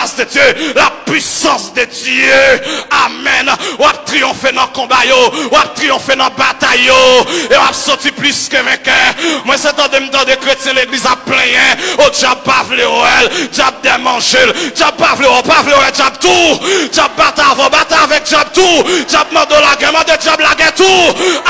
grâce de Dieu, la puissance de Dieu. Amen. Ou a triomphé dans le combat, ou a triomphé dans la bataille, et on a sorti plus que vainqueur. Moi, c'est temps de me donner des chrétiens, l'église a plein, au diable pas vle elle, diable démange, diable pas vle elle, diable tout, diable bata avec diable tout, diable mando la guerre, mando diable la guerre tout.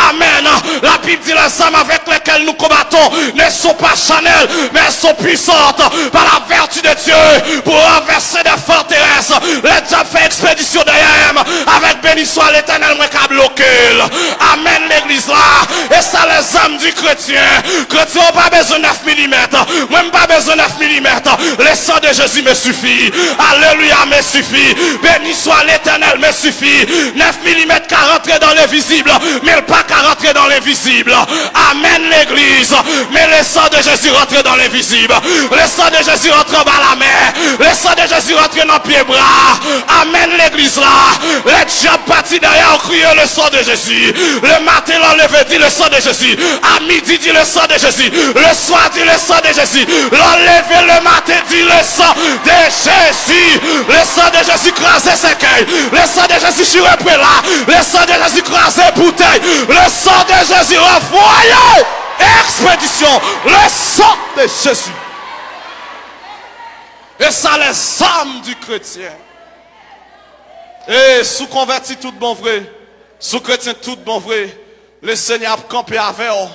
Amen. La Bible dit les âmes avec lesquelles nous combattons ne sont pas charnelles, mais elles sont puissantes par la vertu de Dieu pour renverser des forteresses. Les diables fait expédition derrière avec béni soit l'Éternel, moi qui bloqué. Amen l'église là. Et ça les âmes du chrétien. Chrétien n'a pas besoin de 9 mm. Moi pas besoin de 9 mm. Le sang de Jésus me suffit. Alléluia me suffit. Béni soit l'Éternel me suffit. 9 mm qu'à rentrer dans l'invisible, mais pas qu'à rentrer dans l'invisible. Amen l'église. Mais le sang de Jésus rentre dans l'invisible. Le sang de Jésus rentre dans la mer. Le sang de Jésus rentre dans pied bras. Amen l'église là. Les diables partis derrière crier le sang de Jésus. Le matin l'enlevé dit le sang de Jésus. À midi dit le sang de Jésus. Le soir dit le sang de Jésus. L'enlevé le matin dit le sang de Jésus. Le sang de Jésus crasé ses cueils. Le sang de Jésus sur le là. Le sang de Jésus crasé bouteille. Le sang de Jésus renvoyé. Expédition. Le sang de Jésus. Et ça les âmes du chrétien. Et sous converti tout bon vrai. Sous chrétien tout bon vrai. Le Seigneur a campé avec eux.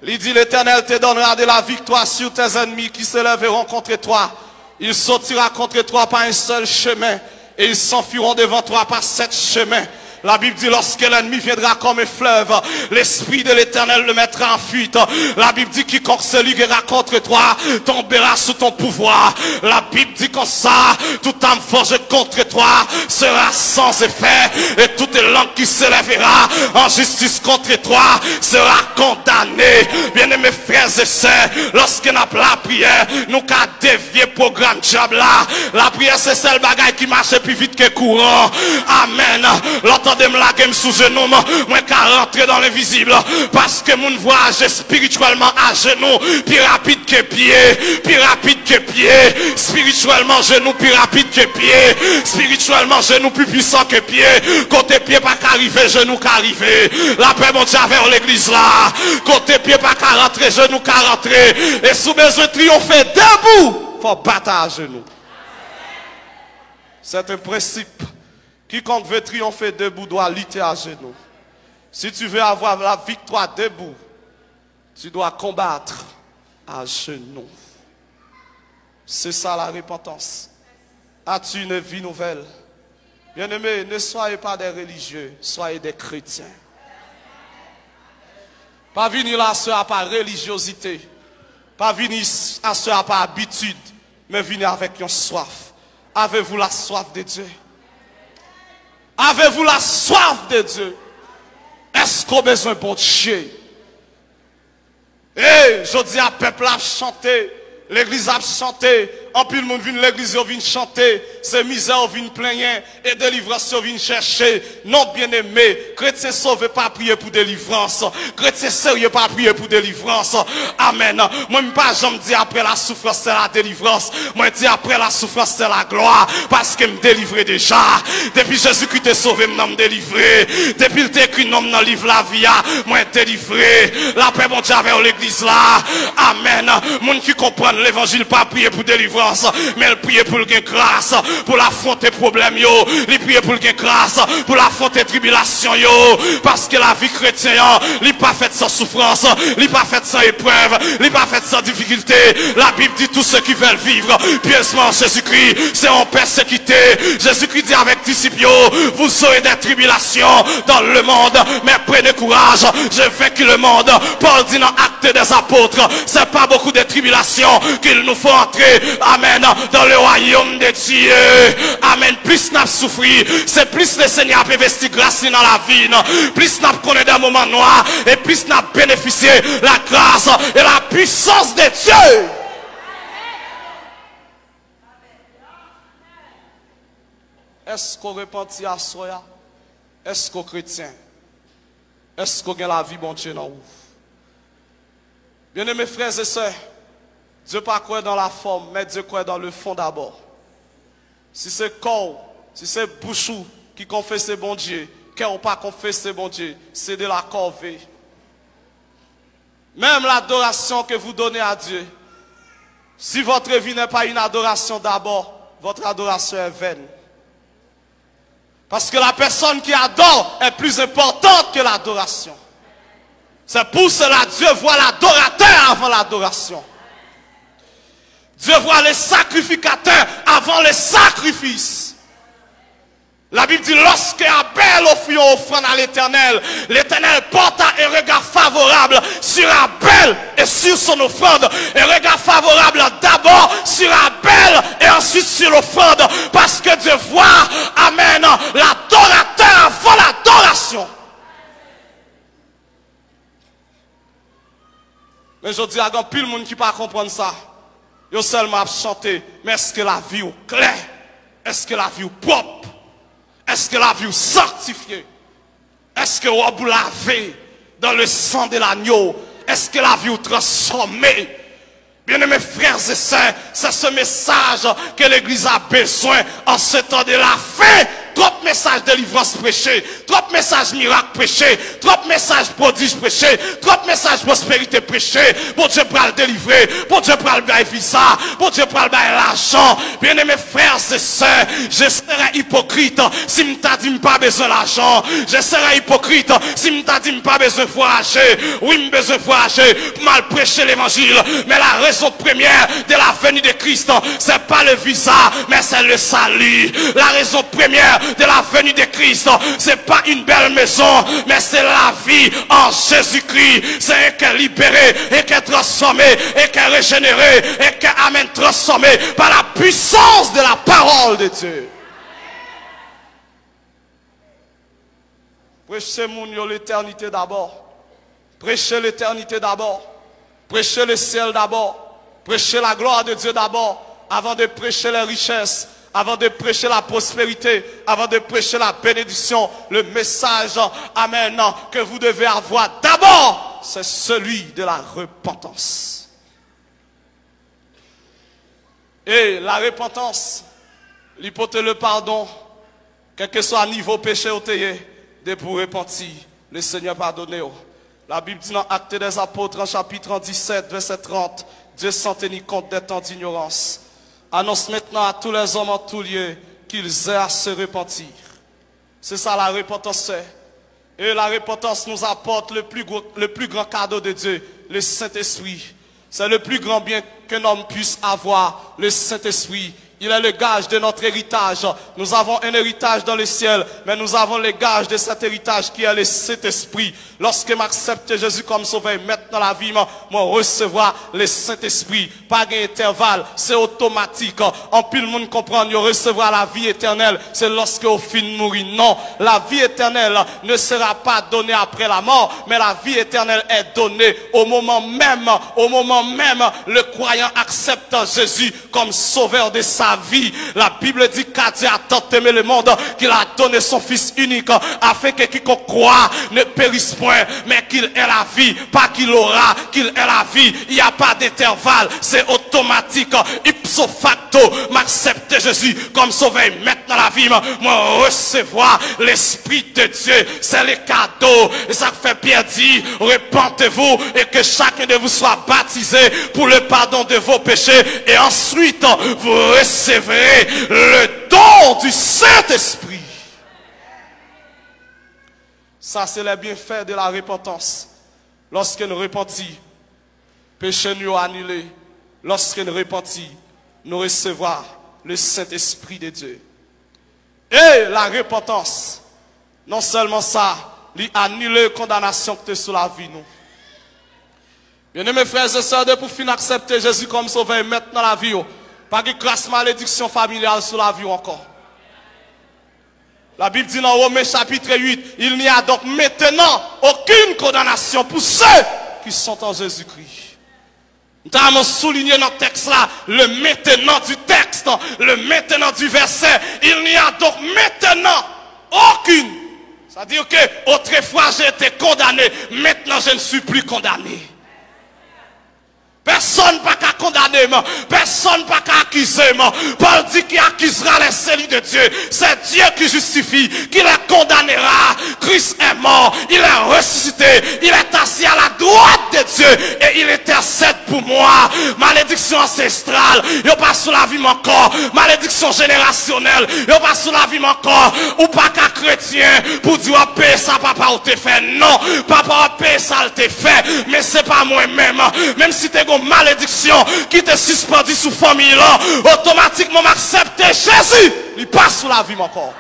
Il dit l'Éternel te donnera de la victoire sur tes ennemis qui se lèveront contre toi. Il sortira contre toi par un seul chemin. Et ils s'enfuiront devant toi par 7 chemins. La Bible dit lorsque l'ennemi viendra comme un fleuve, l'esprit de l'Éternel le mettra en fuite. La Bible dit quiconque se liguera contre toi tombera sous ton pouvoir. La Bible dit comme ça, toute âme forgée contre toi sera sans effet, et toute langue qui se lèvera en justice contre toi sera condamnée. Bien-aimés frères et sœurs, lorsque nous avons la prière, nous avons dévié le programme diable là. La prière c'est celle bagaille qui marche plus vite que courant. Amen. De me laguer sous genou, moi qu'à rentrer dans l'invisible, parce que mon voyage spirituellement à genoux, plus rapide que pied, plus rapide que pied, spirituellement genou plus rapide que pied, spirituellement genou plus puissant que pied, côté pied pas qu'arriver, genou qu'arriver, la paix mon Dieu vers l'église là, côté pied pas qu'à rentrer, genou qu'à rentrer, et sous besoin de triompher debout, faut battre à genoux. C'est un principe. Quiconque veut triompher debout doit lutter à genoux. Si tu veux avoir la victoire debout, tu dois combattre à genoux. C'est ça la repentance. As-tu une vie nouvelle? Bien-aimés, ne soyez pas des religieux, soyez des chrétiens. Pas venir là à par religiosité, pas venir à cela par habitude, mais venir avec une soif. Avez-vous la soif de Dieu? Avez-vous la soif de Dieu? Est-ce qu'on a besoin de bon Dieu? Et je dis à peuple à chanter, l'église a chanté, en plus le monde vient l'église vient chanter, c'est misère vient plaigner et délivrance vient chercher. Non bien aimé, chrétien sauvé pas prier pour délivrance, chrétien sérieux pas prier pour délivrance. Amen. Moi pas jamais dit après la souffrance c'est la délivrance, moi dis après la souffrance c'est la gloire, parce que me délivrer déjà. Depuis Jésus-Christ t'est sauvé, me délivré. Depuis il t'écrit nom dans le livre la vie, moi délivré. La paix mon Dieu avec l'église là. Amen. Moun qui comprend l'évangile pas prier pour délivrance, mais elle prie pour le gain grâce, pour l'affronter problème yo, il prie pour le gain grâce, pour l'affronter tribulation yo, parce que la vie chrétienne, il pas faite sans souffrance, il pas faite sans épreuve, il pas faite sans difficulté. La Bible dit tous ceux qui veulent vivre pieusement Jésus-Christ, c'est en persécuté. Jésus-Christ dit avec disciples, vous aurez des tribulations dans le monde, mais prenez courage, je vaincu le monde. Paul dit dans Actes des Apôtres, c'est pas beaucoup de tribulations qu'il nous faut entrer, amen, dans le royaume de Dieu. Amen. Plus nous souffrir, c'est plus le Seigneur a investi grâce dans la vie, plus nous connaissons des moments noirs, et plus nous bénéficié la grâce et la puissance de Dieu. Est-ce qu'on repentit à soi? Est-ce qu'on chrétien? Est-ce qu'on a la vie bon Dieu dans vous? Bien-aimés frères et sœurs, Dieu pas croit dans la forme, mais Dieu croit dans le fond d'abord. Si c'est corps, si c'est bouchou qui confesse bon Dieu, cœur ou pas confesse bon Dieu, c'est de la corvée. Même l'adoration que vous donnez à Dieu, si votre vie n'est pas une adoration d'abord, votre adoration est vaine. Parce que la personne qui adore est plus importante que l'adoration. C'est pour cela que Dieu voit l'adorateur avant l'adoration. Dieu voit les sacrificateurs avant les sacrifices. La Bible dit, lorsque Abel offrit une offrande à l'Éternel, l'Éternel porta un regard favorable sur Abel et sur son offrande. Un regard favorable d'abord sur Abel et ensuite sur l'offrande. Parce que Dieu voit, amen, l'adorateur avant l'adoration. Mais je dis, il y a pile de monde qui ne peut pas comprendre ça. Ils seulement chanter, mais est-ce que la vie est claire? Est-ce que la vie est propre? Est-ce que la vie est sanctifiée? Est-ce que vous lavez dans le sang de l'agneau? Est-ce que la vie est transformée? Bien-aimés frères et sœurs, c'est ce message que l'Église a besoin en ce temps de la fin. Trop de messages de délivrance prêchés, trop de messages miracles prêchés, trop de messages prodiges prêchés, trop de messages prospérité prêchés. Bon Dieu pour le délivrer, bon Dieu pour le bailler visa, bon Dieu pour le bailler l'argent. Bien-aimés frères et sœurs, je serais hypocrite si je t'ai dit pas besoin d'argent. Je serais hypocrite si je t'ai dit pas besoin de voyager. Oui, je besoin de voyager pour mal prêcher l'évangile. Mais la raison première de la venue de Christ, c'est pas le visa, mais c'est le salut. La raison première de la venue de Christ, c'est pas une belle maison, mais c'est la vie en Jésus-Christ. C'est un cœur libéré, un cœur transformé, un cœur régénéré, un cœur amen transformé par la puissance de la parole de Dieu. Prêchez l'éternité d'abord. Prêchez l'éternité d'abord. Prêchez le ciel d'abord. Prêchez la gloire de Dieu d'abord, avant de prêcher les richesses, avant de prêcher la prospérité, avant de prêcher la bénédiction. Le message, amen, que vous devez avoir d'abord, c'est celui de la repentance. Et la repentance, l'hypothèse le pardon, quel que soit le niveau péché au théier, de pour repentir, le Seigneur pardonne. La Bible dit dans Actes des Apôtres, en chapitre 17, verset 30, Dieu sans tenir compte des temps d'ignorance, annonce maintenant à tous les hommes en tout lieu qu'ils aient à se repentir. C'est ça la repentance. Et la repentance nous apporte le plus grand cadeau de Dieu, le Saint-Esprit. C'est le plus grand bien qu'un homme puisse avoir, le Saint-Esprit. Il est le gage de notre héritage. Nous avons un héritage dans le ciel, mais nous avons le gage de cet héritage qui est le Saint-Esprit. Lorsque j'accepte Jésus comme sauveur, maintenant la vie, moi recevoir le Saint-Esprit. Pas d'intervalle, c'est automatique. En pile le monde comprend, nous recevoir la vie éternelle. C'est lorsque au fin de mourir. Non, la vie éternelle ne sera pas donnée après la mort, mais la vie éternelle est donnée au moment même, le croyant accepte Jésus comme sauveur de sa vie. La Bible dit qu'à Dieu a tant aimé le monde qu'il a donné son Fils unique afin que quiconque croit ne périsse point, mais qu'il ait la vie, pas qu'il aura, qu'il ait la vie. Il n'y a pas d'intervalle, c'est automatique, ipso facto. M'accepter Jésus comme sauveur, maintenant la vie, moi recevoir l'Esprit de Dieu, c'est le cadeau. Et ça fait bien dire, repentez-vous et que chacun de vous soit baptisé pour le pardon de vos péchés, et ensuite vous recevrez le don du Saint-Esprit. Ça, c'est le bienfait de la repentance. Lorsque nous repentons, péché nous annulé. Lorsque nous repentons, nous recevons le Saint-Esprit de Dieu. Et la repentance, non seulement ça, il annule la condamnation que tu es sur la vie, nous. Bien-aimés frères et sœurs, pour finir accepter Jésus comme sauveur maintenant la vie, pas de grâce malédiction familiale sur la vie encore. La Bible dit dans Romains chapitre 8, il n'y a donc maintenant aucune condamnation pour ceux qui sont en Jésus-Christ. Nous avons souligné dans le texte là, le maintenant du texte, le maintenant du verset. Il n'y a donc maintenant aucune. C'est-à-dire que autrefois j'ai été condamné, maintenant je ne suis plus condamné. Personne pas qu'à condamner, personne pas qu'à accuser. Paul dit qu'il accusera les élus de Dieu. C'est Dieu qui justifie, qui les condamnera. Christ est mort, il est ressuscité, il est assis à la droite de Dieu et il intercède pour moi. Malédiction ancestrale, il pas sous la vie encore. Malédiction générationnelle, il pas sous la vie encore. Ou pas qu'à chrétien pour dire paix ça papa ou te fait. Non, papa paix ça le te fait, mais c'est pas moi-même. Même si t'es une malédiction qui te suspendue sous famille là, automatiquement m'accepter Jésus, il passe sous la vie encore.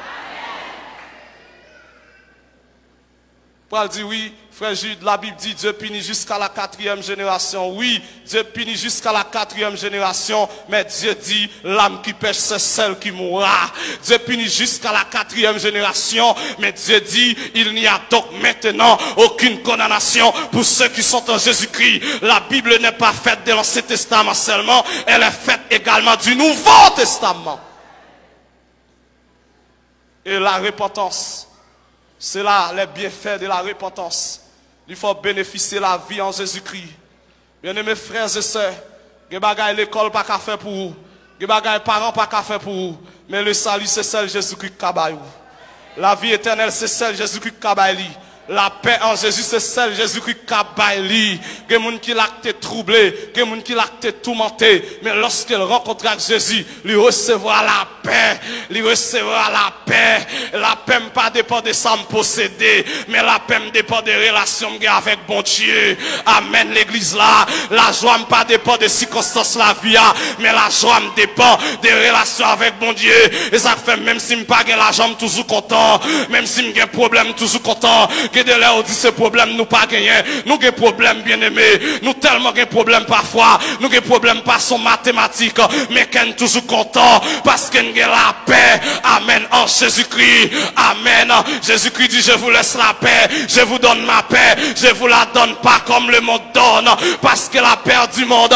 Paul dit oui, frère Jude, la Bible dit Dieu punit jusqu'à la 4e génération. Oui, Dieu punit jusqu'à la 4e génération, mais Dieu dit l'âme qui pêche c'est celle qui mourra. Dieu punit jusqu'à la 4e génération, mais Dieu dit il n'y a donc maintenant aucune condamnation pour ceux qui sont en Jésus-Christ. La Bible n'est pas faite de l'Ancien Testament seulement, elle est faite également du Nouveau Testament. Et la repentance, c'est là les bienfaits de la repentance. Il faut bénéficier de la vie en Jésus-Christ. Bien-aimés frères et sœurs, des bagailles l'école pas qu'à faire pour vous, des bagailles parents pas qu'à faire pour vous, mais le salut c'est celle Jésus-Christ qui a. La vie éternelle c'est celle Jésus-Christ qui a. La paix en Jésus, c'est celle Jésus-Christ qui a bailli. Il y a des gens qui l'ont été troublés, il y a des gens qui l'ont été tourmentés. Mais lorsqu'il rencontrera Jésus, il recevra la paix. Il recevra la paix. La paix ne pas dépend de ça me posséder, mais la paix me dépend des relations avec bon Dieu. Amen, l'église là. La joie ne pas dépend des circonstances la vie, mais la joie me dépend des relations avec bon Dieu. Et ça fait même si je n'ai pas l'argent, je suis toujours content. Même si j'ai un problème, je suis toujours content. De là on dit ce problème nous pas gagné, nous avons problème bien aimé, nous tellement de problème parfois, nous avons problème par son mathématique, mais qu'on toujours content parce qu'on a la paix. Amen en Jésus-Christ. Amen. Jésus-Christ dit je vous laisse la paix, je vous donne ma paix, je vous la donne pas comme le monde donne, parce que la paix du monde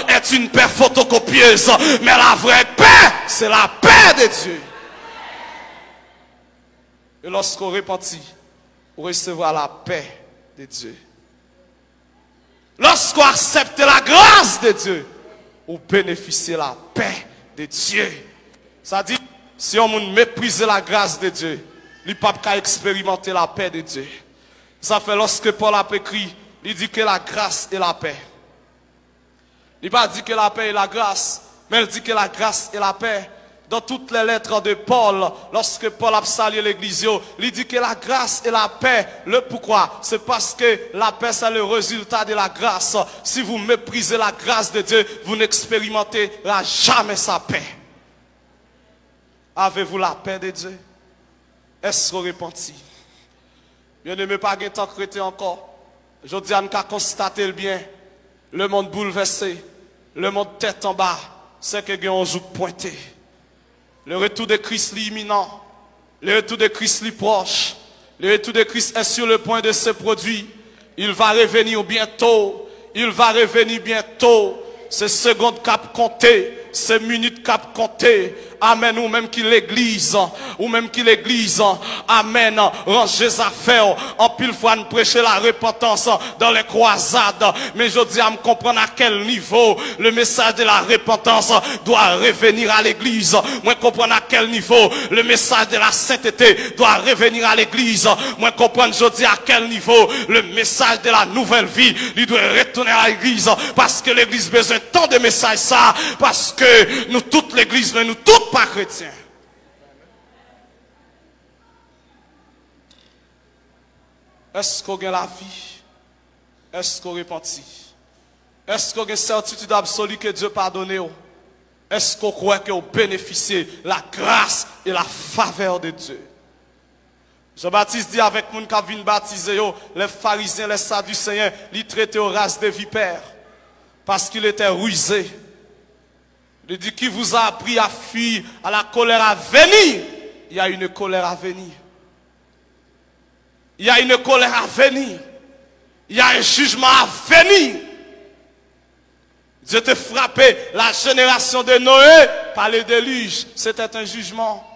est une paix photocopieuse, mais la vraie paix c'est la paix de Dieu. Et lorsqu'on repentit, on recevra la paix de Dieu. Lorsqu'on accepte la grâce de Dieu, on bénéficie de la paix de Dieu. Ça dit, si on méprise la grâce de Dieu, il n'y a pas qu'à expérimenter la paix de Dieu. Ça fait lorsque Paul a écrit, il dit que la grâce et la paix. Il n'a pas dit que la paix et la grâce, mais il dit que la grâce et la paix. Dans toutes les lettres de Paul, lorsque Paul a salué l'église, il dit que la grâce et la paix, le pourquoi? C'est parce que la paix c'est le résultat de la grâce. Si vous méprisez la grâce de Dieu, vous n'expérimenterez jamais sa paix. Avez-vous la paix de Dieu? Est-ce que vous repentez? Bien-aimé, pas de temps chrétien encore. Je dis à nous constater le bien. Le monde bouleversé, le monde tête en bas, c'est que on joue pointé. Le retour de Christ est imminent. Le retour de Christ est proche. Le retour de Christ est sur le point de se produire. Il va revenir bientôt. Il va revenir bientôt. C'est seconde cap compté. C'est minute cap compté. Amen. Ou même qui l'église. Ou même qui l'église. Amen. Rangez affaires. En pile fois, nous prêcher la repentance dans les croisades. Mais je dis à me comprendre à quel niveau le message de la repentance doit revenir à l'église. Moi, comprendre à quel niveau le message de la sainteté doit revenir à l'église. Moi, comprendre, je dis à quel niveau le message de la nouvelle vie, il doit retourner à l'église. Parce que l'église a besoin tant de messages ça. Parce que nous, toute l'église, mais nous, toutes pas chrétiens. Est-ce qu'on a la vie? Est-ce qu'on repentit? Est-ce qu'on a une certitude absolue que Dieu pardonne? Est-ce qu'on croit qu'on bénéficie la grâce et la faveur de Dieu? Jean-Baptiste dit avec moun qui vient baptiser, les pharisiens, les sadducéens, ils traitaient aux races de vipères parce qu'il était rusé. Il dit qui vous a appris à fuir à la colère à venir. Il y a une colère à venir. Il y a une colère à venir. Il y a un jugement à venir. Dieu te frappé la génération de Noé par le déluge. C'était un jugement.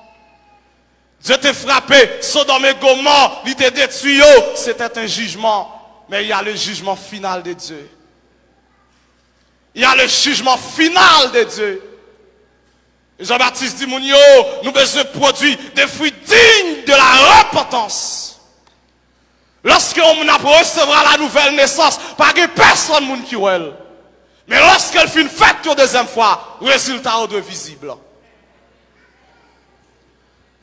Dieu te frappé Sodome et Gomorrhe, il te détruit. C'était un jugement. Mais il y a le jugement final de Dieu. Il y a le jugement final de Dieu. Jean-Baptiste dit, Mounio, nous besoin de produire des fruits dignes de la repentance. Lorsque on recevra la nouvelle naissance, pas que personne moun qui ouel. Mais lorsqu'elle fait une fête une deuxième fois, résultat de visible.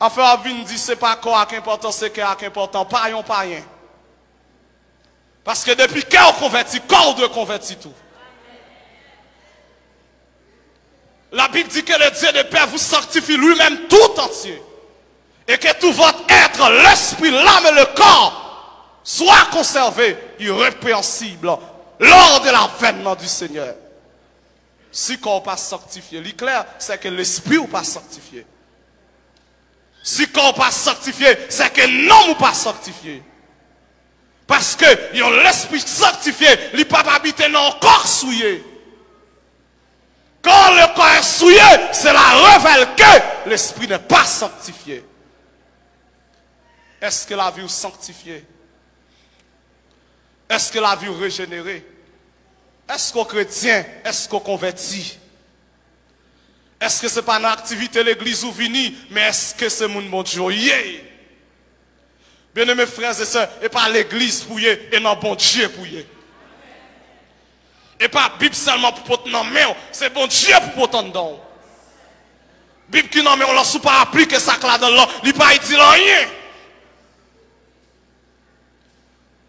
Enfin, Avin dit, c'est pas quoi qui est important, c'est quoi qui est important, pas rien. Parce que depuis qu'on convertit, corps de convertit tout. La Bible dit que le Dieu de paix vous sanctifie lui-même tout entier. Et que tout votre être, l'esprit, l'âme et le corps soient conservés irrépréhensibles lors de l'avènement du Seigneur. Si qu'on pas sanctifié, l'éclair, c'est que l'esprit ou pas sanctifié. Si qu'on pas sanctifié, c'est que non ou pas sanctifié. Parce que l'esprit sanctifié, il ne peut pas habiter dans le corps souillé. Quand le corps est souillé, cela révèle que l'esprit n'est pas sanctifié. Est-ce que la vie est sanctifiée? Est-ce que la vie est régénérée? Est-ce qu'on chrétien? Est-ce qu'on convertit? Est-ce que ce n'est pas une activité de l'église ou vini, mais est-ce que c'est mon bon Dieu? Bien aimés frères et sœurs, et pas l'église pour y, et non bon Dieu pour y. Et pas Bible seulement pour porter dans main, c'est bon Dieu pour porter dans. Bible qui non mais on l'a sous pas appliquer ça là dans l'eau, il pas dit rien.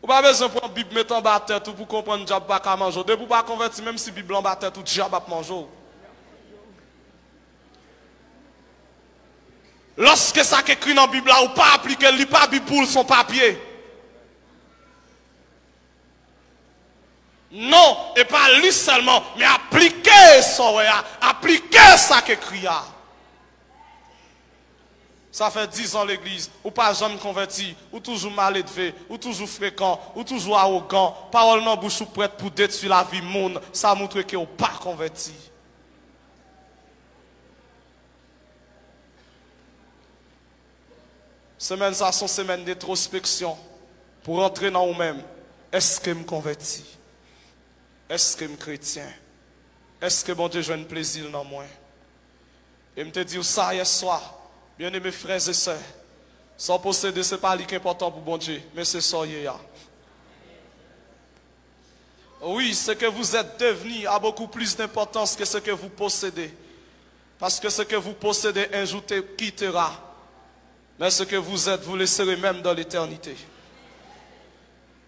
Ou pas besoin pour Bible mettre en bas tête pour comprendre diable pas qu'à manger. Depuis pas convertir même si Bible en bas tête tout diable pas manger. Lorsque ça qui écrit dans la Bible là ou pas appliquer, il pas Bible pour son papier. Non, et pas lui seulement, mais appliquer ça, appliquer ça qu'écrit. Ça fait 10 ans l'église, ou pas jamais converti, ou toujours mal élevé, ou toujours fréquent, ou toujours arrogant, parole dans bouche ou prête pour détruire la vie monde, ça montre que vous pas converti. Semaine ça sont semaines d'introspection pour entrer dans vous-même. Est-ce que je me convertis? Est-ce que je suis chrétien? Est-ce que bon Dieu joue un plaisir dans moi? Et je te dis ça hier soir, bien aimés frères et sœurs, sans posséder, ce n'est pas important pour bon Dieu, mais c'est ça hier. Oui, ce que vous êtes devenu a beaucoup plus d'importance que ce que vous possédez. Parce que ce que vous possédez un jour quittera. Mais ce que vous êtes, vous laisserez même dans l'éternité.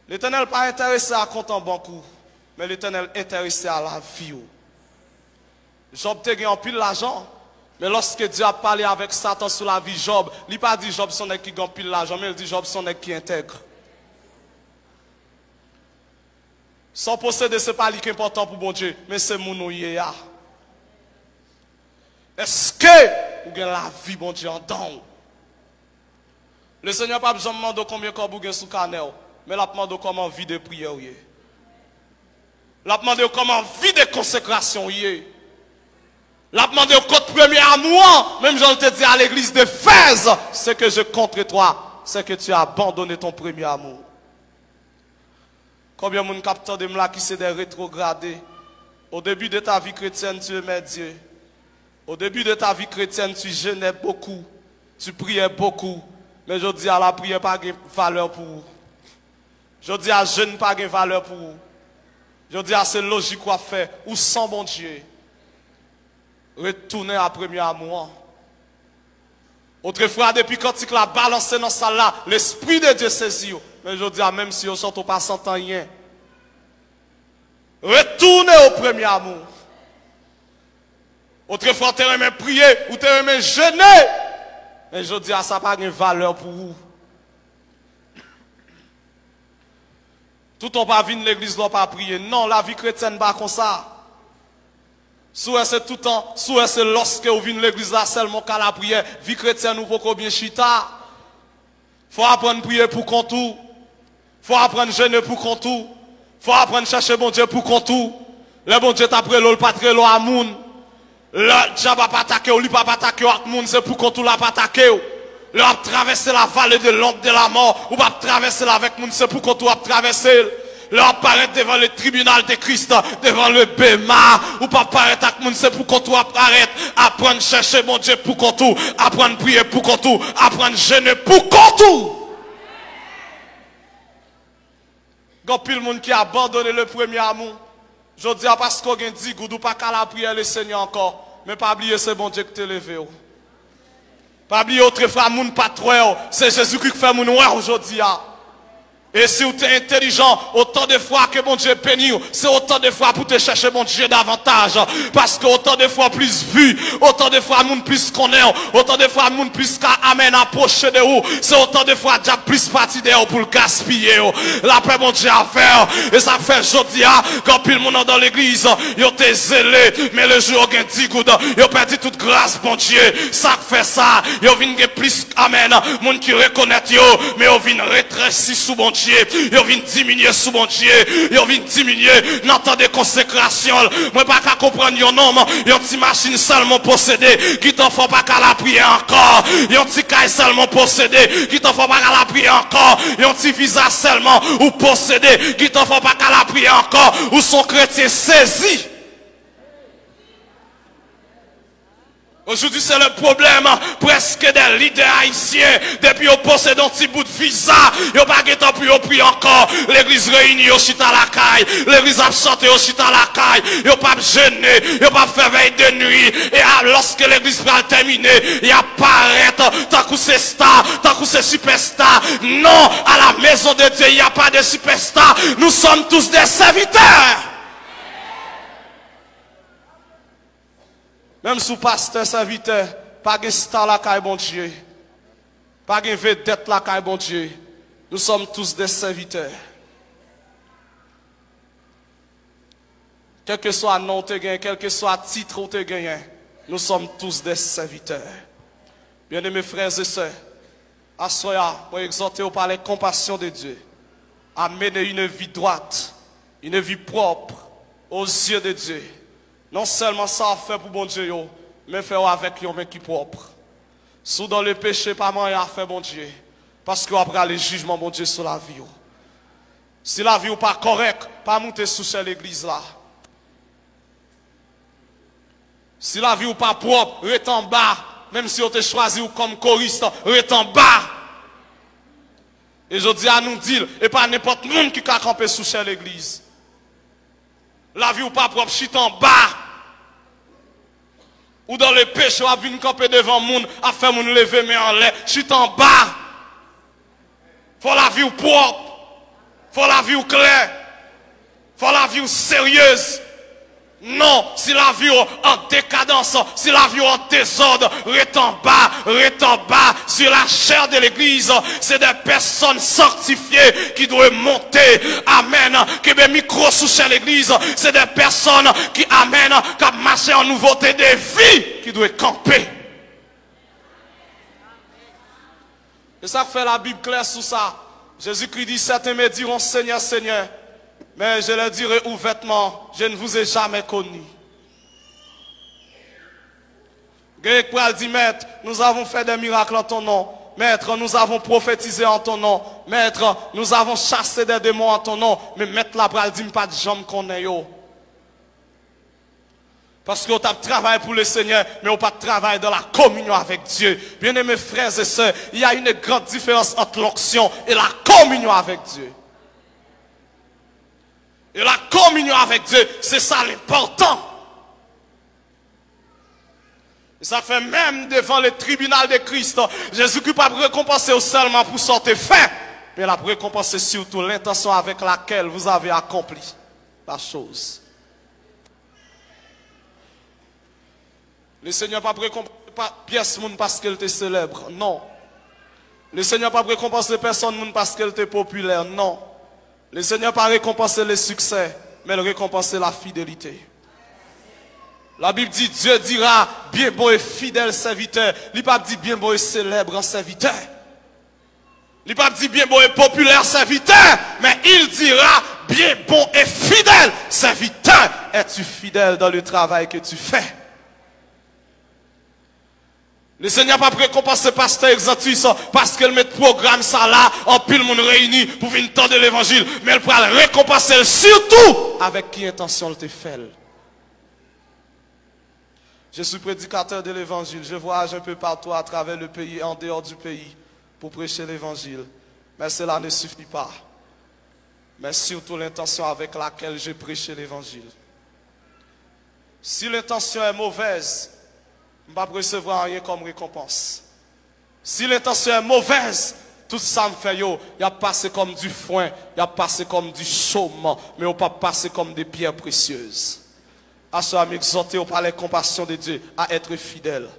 L'Éternel n'est pas intéressé à compter en banque, mais l'Éternel est intéressé à la vie. Job a gagné en pile l'argent, mais lorsque Dieu a parlé avec Satan sur la vie de Job, il n'a pas dit Job son qui gagne pile l'argent, mais il dit Job son qui intègre. Sans posséder, ce n'est pas important pour bon Dieu, mais c'est mon ouïe. Est-ce que vous avez la vie, bon Dieu, en don? Le Seigneur n'a pas besoin de demander combien de vous avez sous canal, mais il a demandé comment vie de prière. Il a demandé comment vie de consécration. Il a demandé contre premier amour, même j'en te dis à l'église d'Éphèse, ce que je contre toi, c'est que tu as abandonné ton premier amour. Combien de monde capteur de là qui c'est des rétrogradés? Au début de ta vie chrétienne, tu aimais Dieu. Au début de ta vie chrétienne, tu jeûnais beaucoup, tu priais beaucoup. Mais je dis à la prière pas de valeur pour vous. Je dis à jeûne pas de valeur pour vous. Je dis à c'est logique quoi faire. Ou sans bon Dieu. Retournez à premier amour. Autrefois, depuis quand tu l'as balancé dans ça là, l'Esprit de Dieu saisit. Mais je dis à même si on sort pas s'entend rien. Retournez au premier amour. Autrefois, tu aimé prier ou tu aimé jeûner. Et je dis à ça pas de valeur pour vous. Tout on pas venir l'église doit pas prier. Non, la vie chrétienne pas comme ça. Soit c'est tout le temps, soit c'est lorsque vous venez l'église là seulement qu'à la prière, vie chrétienne ou pas bien chita. Faut apprendre à prier pour qu'on tout. Faut apprendre à jeûner pour qu'on tout. Faut apprendre à chercher bon Dieu pour qu'on tout. Le bon Dieu t'a pris l'eau, pas très l'eau à moun. Le diable pas attaqué, lui pas attaqué à moun, c'est pour qu'on tout l'a pas attaqué. Le a traversé la vallée de l'ombre de la mort, ou pas traverser avec moun, c'est pour qu'on tout a traversé. Leur apparaître devant le tribunal de Christ, devant le Béma, ou pas apparaître avec moun, c'est pour qu'on tout apparaître, apprendre à chercher mon Dieu pour qu'on tout, apprendre à prier pour qu'on tout, apprendre à jeûner pour qu'on tout. Quand pile le monde qui a abandonné le premier amour, je dis parce qu'on a dit, ou pas qu'à la prière le Seigneur encore, mais pas oublier c'est bon Dieu qui t'a levé. Pas oublier autre frère, moun pas trop, c'est Jésus qui fait moun ouais aujourd'hui. Et si vous êtes intelligent, autant de fois que mon Dieu bénit, c'est autant de fois pour te chercher mon Dieu davantage. Parce que autant de fois plus vu, autant de fois moun plus connaît, autant de fois moun plus qu'à amène approcher de vous, c'est autant de fois déjà plus parti de vous pour le gaspiller. La paix mon Dieu à faire. Et ça fait aujourd'hui, quand pile monde dans l'église, ils ont été zélés, mais le jour où ils ont dit good, ils ont perdu toute grâce mon Dieu. Ça fait ça, ils ont vu plus amen, moun qui reconnaît yo, mais ils ont vu rétrécir sous mon Dieu. Ils viennent diminuer sous mon Dieu. Ils viennent diminuer dans temps de consécration. Moi, pas qu'à comprendre yon nom. Yon petit machine seulement possédée. Qui t'en faut pas qu'à la prier encore. Yon petit caille seulement possédé. Qui t'en faut pas qu'à la prier encore. Yon petit visa seulement ou possédé. Qui t'en faut pas qu'à la prier encore. Ou son chrétien saisi. Aujourd'hui, c'est le problème presque des leaders haïtiens. Depuis qu'ils possèdent un petit bout de visa, ils n'ont pas de temps pour prier encore. L'église réunie au chita la caille. L'église a chanté au chita la caille. Ils n'ont pas jeûné, ils n'ont pas fait veille de nuit. Et lorsque l'église va terminer, ils apparaissent tant que c'est star, tant que c'est superstar. Non, à la maison de Dieu, il n'y a pas de superstar. Nous sommes tous des serviteurs. Même sous pasteur serviteur, pas de star la caille bon Dieu. Pas de vedette la caille bon Dieu. Nous sommes tous des serviteurs. Quel que soit nom te gagne, quel que soit titre ou te gagne, nous sommes tous des serviteurs. Bien-aimés frères et sœurs, à soya, pour exhorter au par la compassion de Dieu, à mener une vie droite, une vie propre aux yeux de Dieu. Non seulement ça a fait pour bon Dieu, mais faire avec un mec qui propre. Sous dans le péché, pas moyen à faire bon Dieu. Parce qu'après le jugement, bon Dieu, sur la vie. Si la vie n'est pas correcte, pas monter sous l'église là. Si la vie n'est pas propre, reste en bas. Même si on te choisi comme choriste, reste en bas. Et je dis à nous dire, et pas n'importe qui a campé sous l'église. La vie ou pas propre, chute en bas. Ou dans le péché, ou à venir camper devant le monde, à faire mon lever, mais en l'air, chute en bas. Faut la vie ou propre. Faut la vie ou claire. Faut la vie ou sérieuse. Non, si la vie en décadence, si la vie en désordre, reste en bas, sur la chair de l'église, c'est des personnes sanctifiées qui doivent monter, amen, qui ont micro sous l'église, c'est des personnes qui amènent, qui marchent en nouveauté de vie, qui doivent camper. Et ça fait la Bible claire sur ça. Jésus-Christ dit, certains me diront, Seigneur, Seigneur. Mais je leur dirai ouvertement, je ne vous ai jamais connu. Quelqu'un dit, Maître, nous avons fait des miracles en ton nom. Maître, nous avons prophétisé en ton nom. Maître, nous avons chassé des démons en ton nom. Mais Maître, la bral dit, pas de jambes qu'on est yo. Parce qu'on a travaillé pour le Seigneur, mais on pas travaillé dans la communion avec Dieu. Bien-aimés frères et sœurs, il y a une grande différence entre l'onction et la communion avec Dieu. Et la communion avec Dieu, c'est ça l'important. Et ça fait même devant le tribunal de Christ, Jésus qui pas récompenser seulement pour sortir fait, mais il a récompensé surtout l'intention avec laquelle vous avez accompli la chose. Le Seigneur n'a pas récompensé pièce parce qu'elle était célèbre, non. Le Seigneur n'a pas récompensé personne parce qu'elle était populaire, non. Le Seigneur n'a pas récompensé le succès, mais il récompensé la fidélité. La Bible dit, Dieu dira, bien bon et fidèle serviteur. Il n'a pas dit bien bon et célèbre serviteur. Il n'a pas dit bien bon et populaire serviteur, mais il dira, bien bon et fidèle serviteur. Es-tu fidèle dans le travail que tu fais? Le Seigneur n'a pas récompensé pasteur Exantus parce qu'elle met programme ça là, en pile monde réuni pour venir tendre l'évangile. Mais elle pourra le récompenser surtout avec qui intention elle te fait. Je suis prédicateur de l'évangile. Je voyage un peu partout à travers le pays et en dehors du pays pour prêcher l'évangile. Mais cela ne suffit pas. Mais surtout l'intention avec laquelle j'ai prêché l'évangile. Si l'intention est mauvaise, je ne vais pas recevoir rien comme récompense. Si l'intention est mauvaise, tout ça me fait, il a passé comme du foin, il a passé comme du chaume, mais on pas passé comme des pierres précieuses. À ce ami exhorté par la compassion de Dieu à être fidèle.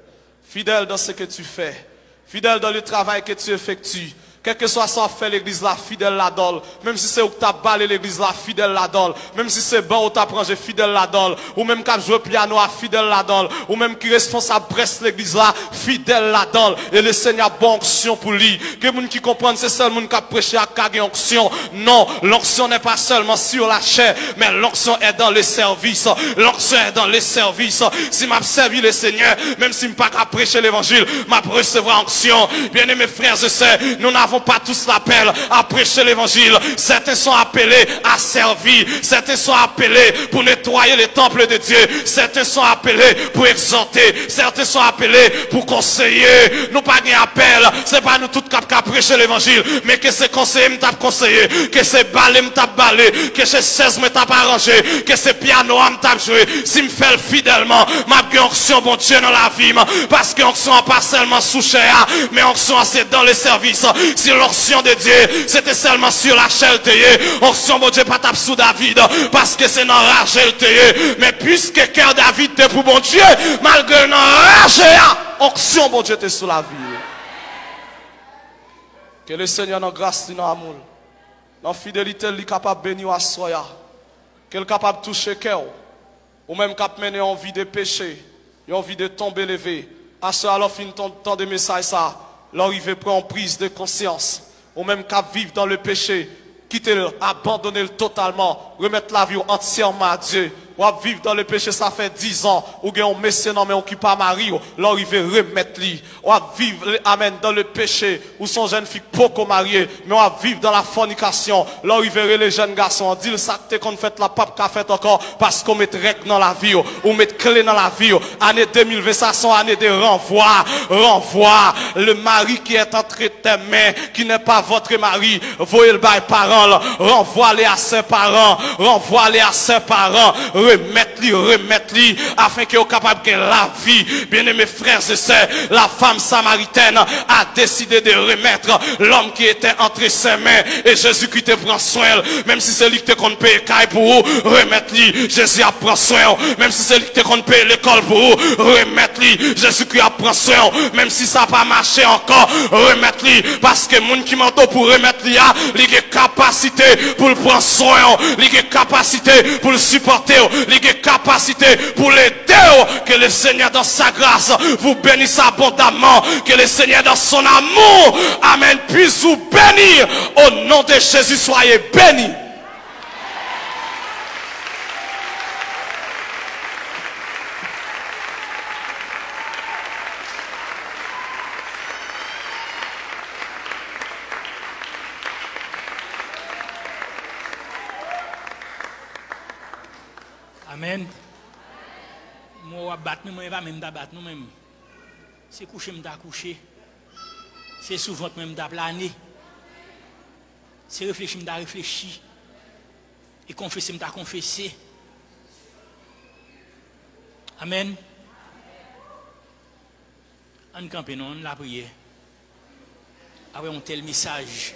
Fidèle dans ce que tu fais. Fidèle dans le travail que tu effectues. Quel que soit ça fait l'église là, fidèle la donne. Même si c'est où tu as balé l'église là, fidèle la donne. Même si c'est bon où tu as prangé, fidèle la donne. Ou même qui joué piano, fidèle la donne. Ou même qui responsable presse l'église là, fidèle la donne. Et le Seigneur a bonne onction pour lui. Que les gens qui comprennent, c'est seul monde qui a prêché à carrer onction. Non, l'onction n'est pas seulement sur la chair, mais l'onction est dans le service. L'onction est dans le service. Si m'a servi le Seigneur, même si je ne pas qu'à prêcher l'évangile, m'a recevoir onction. Bien aimés frères et sœurs, nous n'avons pas tous l'appel à prêcher l'évangile. Certains sont appelés à servir. Certains sont appelés pour nettoyer les temples de Dieu. Certains sont appelés pour exhorter. Certains sont appelés pour conseiller. Nous pas un appel. C'est pas nous tous qui prêcher l'évangile. Mais que c'est conseiller m'tap conseiller. Que c'est balé m'tap balé. Que c'est chaise m'tap arrangé. Que c'est piano m'tap joué. Si m'fait fidèlement, m'a bien onction bon Dieu dans la vie. Parce que onction pas seulement sous chair, mais onction c'est dans le service. Si l'onction de Dieu, c'était seulement sur la chair, onction bon Dieu pas tape sous David, parce que c'est dans la rage, mais puisque cœur David était pour bon Dieu, malgré dans la rage, onction bon Dieu était sous la vie. Que le Seigneur dans grâce, dans amour, dans fidélité, il est capable de bénir à soi, qu'il est capable de toucher cœur, ou même capable de mener en vie de péché, en vie de tomber levé. À ce alors, fin temps de message ça. L'arrivée prend prise de conscience, ou même qu'à vivre dans le péché, quitter-le, abandonner-le totalement, remettre la vie entièrement à Dieu. Ou à vivre dans le péché, ça fait 10 ans, ou bien on met ses noms, mais on qui pas mari, l'arrivée remettre lui. Ou à vivre, amen, dans le péché, ou son jeune fille beaucoup mariée, mais on à vivre dans la fornication, l'arrivée les jeunes garçons, on dit le sac qu'on fait la pape qu'a fait encore, parce qu'on met règle dans la vie, ou met clé dans la vie. Année 2020, ça sont année de renvoi, le mari qui est entre tes mains, qui n'est pas votre mari, voyez le bail parent, renvoie-les à ses parents, renvoie-les à ses parents, remettre-lui, afin qu'il soit capable de la vie. Bien aimés frères et sœurs, la femme samaritaine a décidé de remettre l'homme qui était entre ses mains, et Jésus qui te prend soin, même si c'est lui qui te compte payer pour vous, remettre-lui, Jésus a pris soin, même si c'est lui qui te compte payer l'école pour vous, remettre-lui, Jésus qui a pris soin, même si ça n'a pas marché encore, remettre-lui, parce que moun qui m'entend pour remettre-lui, il a capacité pour le prendre soin, il a capacité pour le supporter, il a capacité pour l'aider. Que le Seigneur dans sa grâce vous bénisse abondamment, que le Seigneur dans son amour, amen, puisse vous bénir. Au nom de Jésus, soyez bénis. Amen. Moi, je ne vais pas même battre nous-mêmes. C'est coucher, je coucher. C'est souvent même planer. C'est réfléchir, je réfléchir. Et confesser, je confesser. Amen. On campe, non, la prière. Après un tel message.